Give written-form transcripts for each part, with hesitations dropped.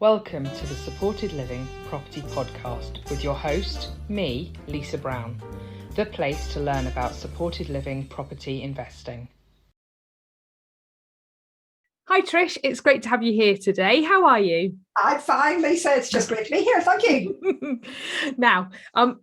Welcome to the Supported Living Property Podcast with your host, me, Lisa Brown, the place to learn about supported living property investing. Hi Trish, it's great to have you here today. How are you? I'm fine, Lisa. It's just great to be here. Thank you. Now,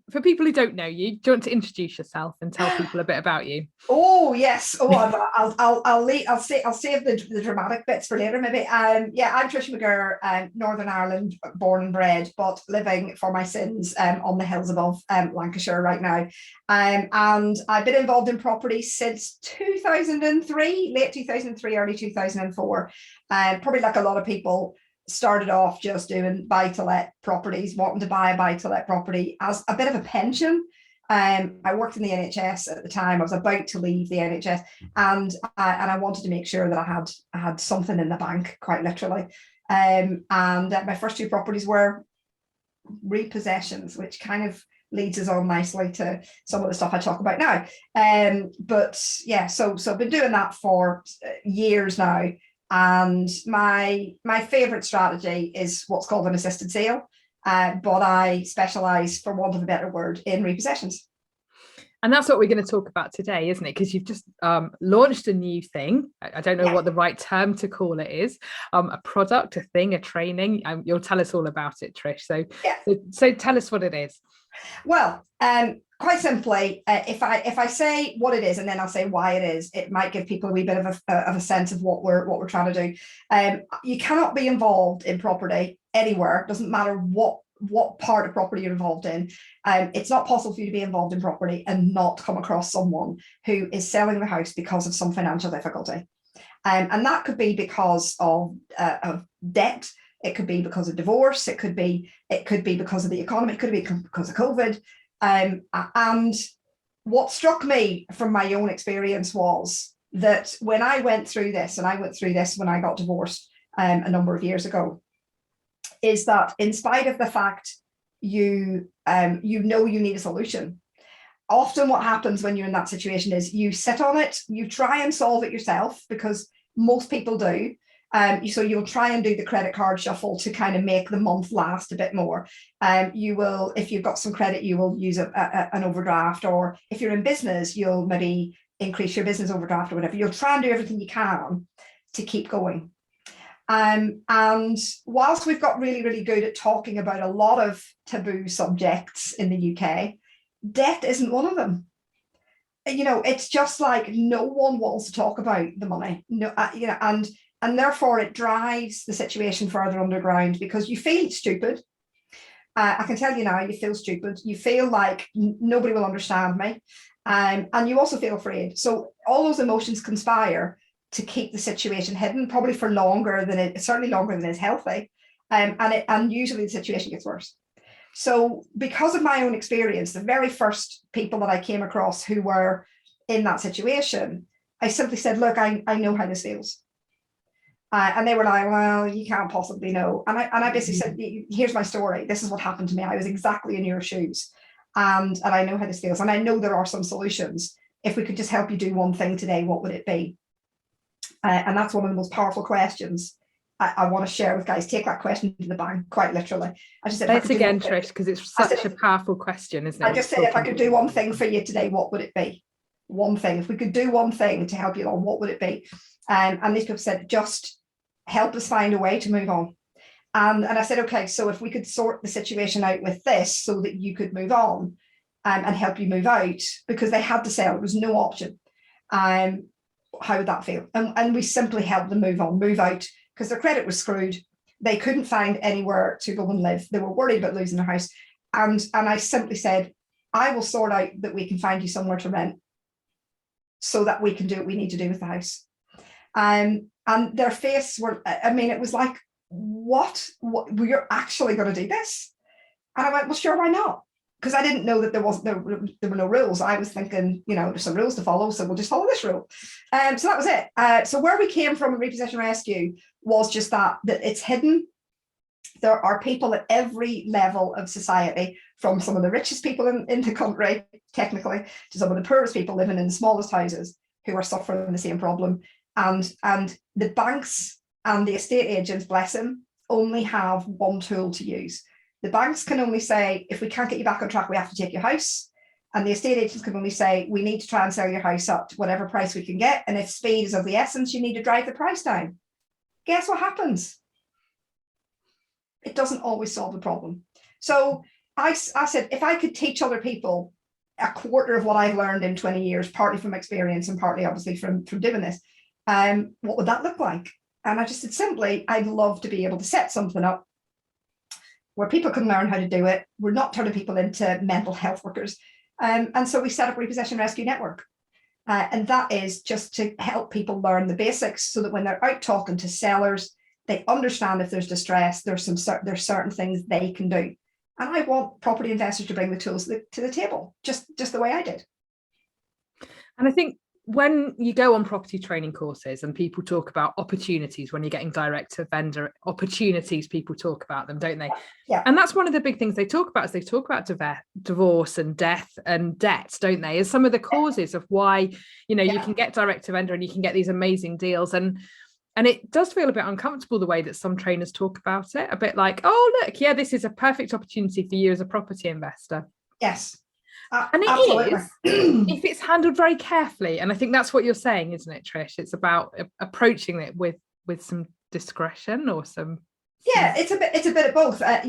for people who don't know you, do you want to introduce yourself and tell people a bit about you? Oh yes. Oh, I'll save the dramatic bits for later, maybe. I'm Trish McGirr, Northern Ireland, born and bred, but living for my sins on the hills above Lancashire right now. And I've been involved in property since 2003, late 2003, early 2004. Probably like a lot of people, started off just doing buy-to-let properties, wanting to buy a buy-to-let property as a bit of a pension. I worked in the NHS at the time. I was about to leave the NHS, and I wanted to make sure that I had something in the bank, quite literally. And my first two properties were repossessions, which kind of leads us on nicely to some of the stuff I talk about now. So I've been doing that for years now. And my favorite strategy is what's called an assisted sale, but I specialize, for want of a better word, in repossessions. And that's what we're going to talk about today, isn't it? Because you've just launched a new thing. I don't know what the right term to call it is. A product, a thing, a training. You'll tell us all about it, Trish. So tell us what it is. Well, quite simply, if I say what it is and then I'll say why it is, it might give people a wee bit of a sense of what we're trying to do. You cannot be involved in property anywhere. Doesn't matter what part of property you're involved in. It's not possible for you to be involved in property and not come across someone who is selling the house because of some financial difficulty. And that could be because of debt. It could be because of divorce. It could be because of the economy. It could be because of COVID. And what struck me from my own experience was that when I went through this, and I went through this when I got divorced a number of years ago, is that in spite of the fact you need a solution, often what happens when you're in that situation is you sit on it, you try and solve it yourself, because most people do. So you'll try and do the credit card shuffle to kind of make the month last a bit more. You will, if you've got some credit, you will use an overdraft, or if you're in business, you'll maybe increase your business overdraft or whatever. You'll try and do everything you can to keep going. And whilst we've got really, really good at talking about a lot of taboo subjects in the UK, debt isn't one of them. It's just like no one wants to talk about the money. And therefore it drives the situation further underground, because you feel stupid. I can tell you now, you feel stupid. You feel like nobody will understand me. And you also feel afraid. So all those emotions conspire to keep the situation hidden, probably for certainly longer than is healthy. And usually the situation gets worse. So because of my own experience, the very first people that I came across who were in that situation, I simply said, look, I know how this feels. And they were like, well, you can't possibly know. And I basically said, here's my story. This is what happened to me. I was exactly in your shoes. And I know how this feels. And I know there are some solutions. If we could just help you do one thing today, what would it be? And that's one of the most powerful questions I want to share with guys. Take that question to the bank, quite literally. I just said, thanks again, Trish, because it's such a powerful question, isn't it? I just said, if I could do one thing for you today, what would it be? One thing. If we could do one thing to help you along, what would it be? And these people said, just help us find a way to move on. And I said, okay, so if we could sort the situation out with this so that you could move on and help you move out, because they had to sell, there was no option. How would that feel? And we simply helped them move out, because their credit was screwed. They couldn't find anywhere to go and live. They were worried about losing their house. And I simply said, I will sort out that we can find you somewhere to rent so that we can do what we need to do with the house. And their face it was like, what? We're actually going to do this? And I went, well, sure, why not? Because I didn't know that there were no rules. I was thinking, there's some rules to follow, so we'll just follow this rule. So that was it. So where we came from in Repossession Rescue was just that it's hidden. There are people at every level of society, from some of the richest people in the country, technically, to some of the poorest people living in the smallest houses, who are suffering the same problem. And the banks and the estate agents, bless them, only have one tool to use. The banks can only say, if we can't get you back on track, we have to take your house. And the estate agents can only say, we need to try and sell your house up to whatever price we can get. And if speed is of the essence, you need to drive the price down. Guess what happens? It doesn't always solve the problem. So I said, if I could teach other people a quarter of what I've learned in 20 years, partly from experience and partly obviously from doing this, what would that look like? And I just said, simply, I'd love to be able to set something up where people can learn how to do it. We're not turning people into mental health workers. And so we set up Repossession Rescue Network. And that is just to help people learn the basics so that when they're out talking to sellers, they understand if there's distress, there's certain things they can do. And I want property investors to bring the tools to the table, just the way I did. And I think when you go on property training courses and people talk about opportunities, when you're getting direct to vendor opportunities, people talk about them, don't they? Yeah. And that's one of the big things they talk about, is they talk about divorce and death and debt, don't they? As some of the causes of why, you can get direct to vendor and you can get these amazing deals. And it does feel a bit uncomfortable the way that some trainers talk about it, a bit like, oh, look, yeah, this is a perfect opportunity for you as a property investor. Yes. And it absolutely. is, if it's handled very carefully. And I think that's what you're saying, isn't it, Trish? It's about approaching it with some discretion or some. Yeah, it's a bit of both. The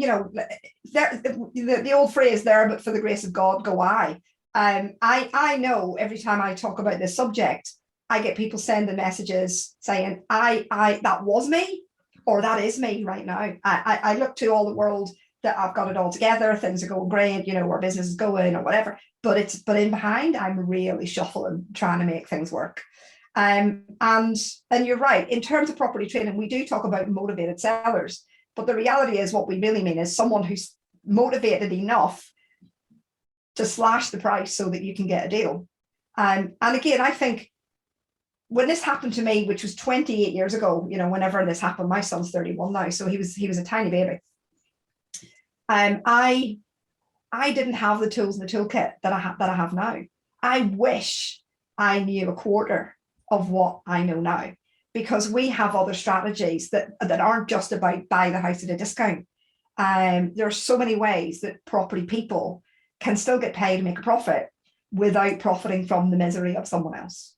old phrase there, but for the grace of God, go I. I know every time I talk about this subject, I get people sending messages saying, I that was me, or that is me right now. I look to all the world that I've got it all together, things are going great, our business is going or whatever, but in behind, I'm really shuffling, trying to make things work. And you're right, in terms of property training, we do talk about motivated sellers, but the reality is what we really mean is someone who's motivated enough to slash the price so that you can get a deal. And again, I think when this happened to me, which was 28 years ago, whenever this happened, my son's 31 now, so he was a tiny baby. I didn't have the tools in the toolkit that I have now. I wish I knew a quarter of what I know now, because we have other strategies that aren't just about buy the house at a discount. There are so many ways that property people can still get paid and make a profit without profiting from the misery of someone else.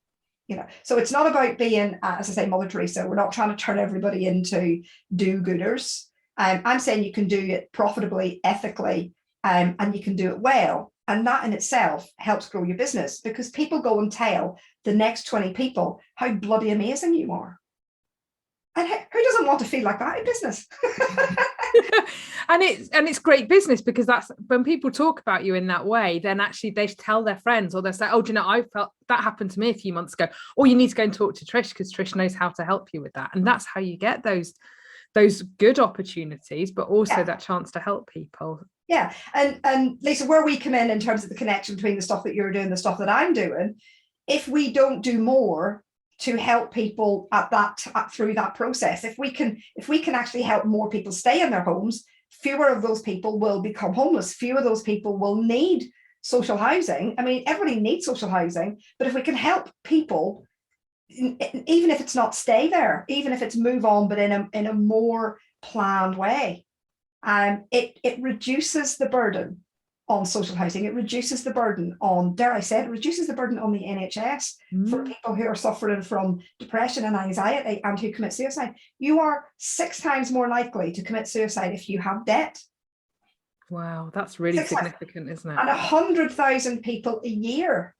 So it's not about being, as I say, Mother Teresa. We're not trying to turn everybody into do-gooders. I'm saying you can do it profitably, ethically, and you can do it well. And that in itself helps grow your business, because people go and tell the next 20 people how bloody amazing you are. And who doesn't want to feel like that in business? and it's great business, because that's when people talk about you in that way, then actually they tell their friends, or they'll say, oh, do you know, I felt that happened to me a few months ago, or you need to go and talk to Trish because Trish knows how to help you with that. And that's how you get those good opportunities, but also that chance to help people. Yeah. And Lisa, where we come in terms of the connection between the stuff that you're doing, the stuff that I'm doing, if we don't do more to help people through that process, if we can actually help more people stay in their homes, fewer of those people will become homeless. Fewer of those people will need social housing. I mean, everybody needs social housing, but if we can help people, even if it's not stay there, even if it's move on, but in a more planned way, it reduces the burden on social housing. It reduces the burden on, dare I say it, reduces the burden on the NHS for people who are suffering from depression and anxiety and who commit suicide. You are 6 times more likely to commit suicide if you have debt. Wow, that's really significant, isn't it? And 100,000 people a year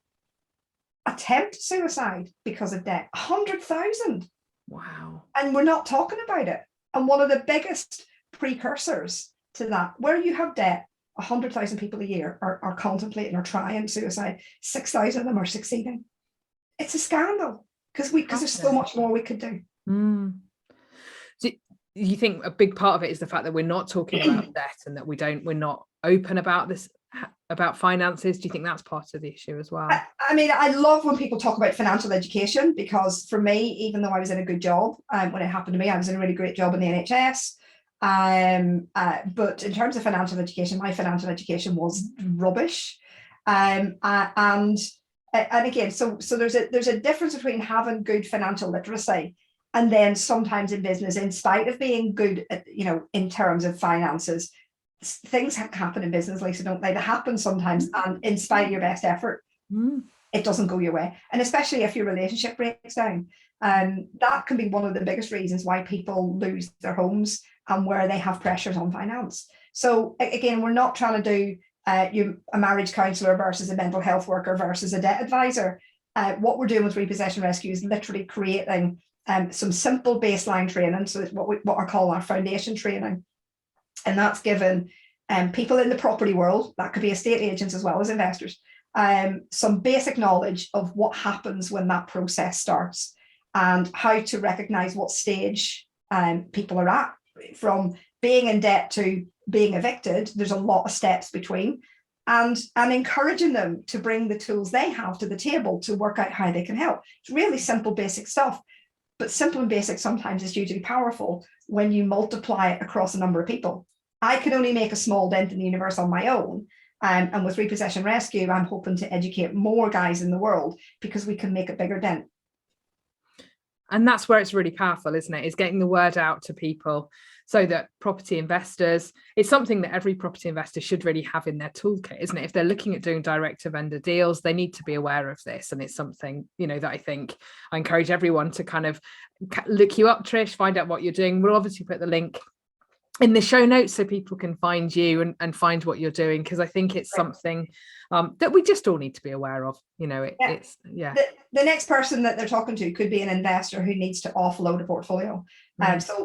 attempt suicide because of debt. 100,000. Wow. And we're not talking about it. And one of the biggest precursors to that, where you have debt, 100,000 people a year are contemplating or trying suicide. 6,000 of them are succeeding. It's a scandal, because there's so much more we could do. So you think a big part of it is the fact that we're not talking about debt, and that we're not open about this, about finances? Do you think that's part of the issue as well? I mean, I love when people talk about financial education, because for me, even though I was in a good job, when it happened to me, I was in a really great job in the NHS. But in terms of financial education, my financial education was rubbish. And again, so there's a difference between having good financial literacy And then sometimes in business, in spite of being good at, in terms of finances, things happen in business, Lisa, don't they? They happen sometimes, and in spite of your best effort, it doesn't go your way. And especially if your relationship breaks down, that can be one of the biggest reasons why people lose their homes and where they have pressures on finance. So again, we're not trying to do a marriage counsellor versus a mental health worker versus a debt advisor. What we're doing with Repossession Rescue is literally creating some simple baseline training. So it's what I call our foundation training. And that's given people in the property world, that could be estate agents as well as investors, some basic knowledge of what happens when that process starts and how to recognize what stage people are at. From being in debt to being evicted, there's a lot of steps between, and encouraging them to bring the tools they have to the table to work out how they can help. It's really simple, basic stuff, but simple and basic sometimes is hugely powerful when you multiply it across a number of people. I can only make a small dent in the universe on my own. And with Repossession Rescue, I'm hoping to educate more guys in the world because we can make a bigger dent. And that's where it's really powerful, isn't it? Is getting the word out to people so that property investors, it's something that every property investor should really have in their toolkit, isn't it? If they're looking at doing direct to vendor deals, they need to be aware of this. And it's something, that I think I encourage everyone to kind of look you up, Trish, find out what you're doing. We'll obviously put the link in the show notes so people can find you and find what you're doing, because I think it's something that we just all need to be aware of. It's the next person that they're talking to could be an investor who needs to offload a portfolio.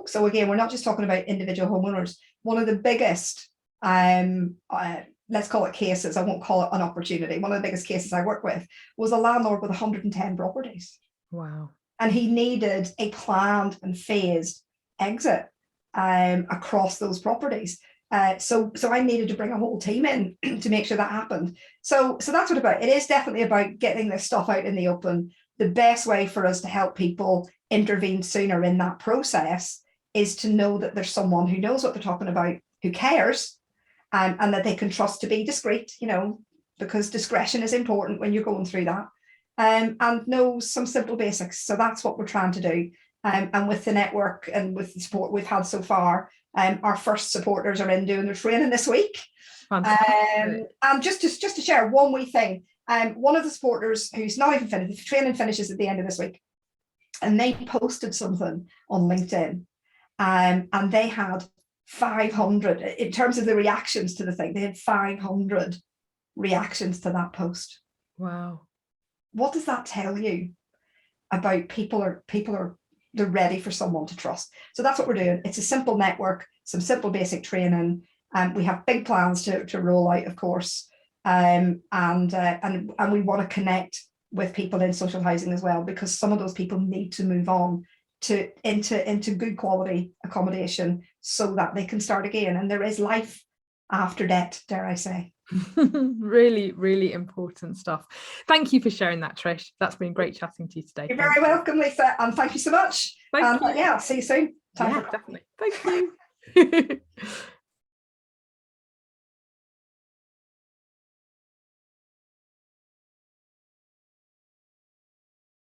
So again, we're not just talking about individual homeowners. One of the biggest let's call it cases, I won't call it an opportunity, one of the biggest cases I work with was a landlord with 110 properties. Wow. And he needed a planned and phased exit across those properties. So I needed to bring a whole team in to make sure that happened. So that's what about. It is definitely about getting this stuff out in the open. The best way for us to help people intervene sooner in that process is to know that there's someone who knows what they're talking about, who cares, and that they can trust to be discreet, because discretion is important when you're going through that, and knows some simple basics. So that's what we're trying to do. And with the network and with the support we've had so far, our first supporters are in doing their training this week. And just to share one wee thing, one of the supporters who's not even finished, the training finishes at the end of this week, and they posted something on LinkedIn, and they had 500, in terms of the reactions to the thing, they had 500 reactions to that post. Wow. What does that tell you about people are they're ready for someone to trust? So that's what we're doing. It's a simple network, some simple basic training. We have big plans to roll out, of course. And we want to connect with people in social housing as well, because some of those people need to move on into good quality accommodation so that they can start again. And there is life after debt, dare I say. Really, really important stuff. Thank you for sharing that, Trish. That's been great chatting to you today. You're very welcome, Lisa, and thank you so much. Thank you. Yeah, see you soon. Yeah, definitely. Thank you.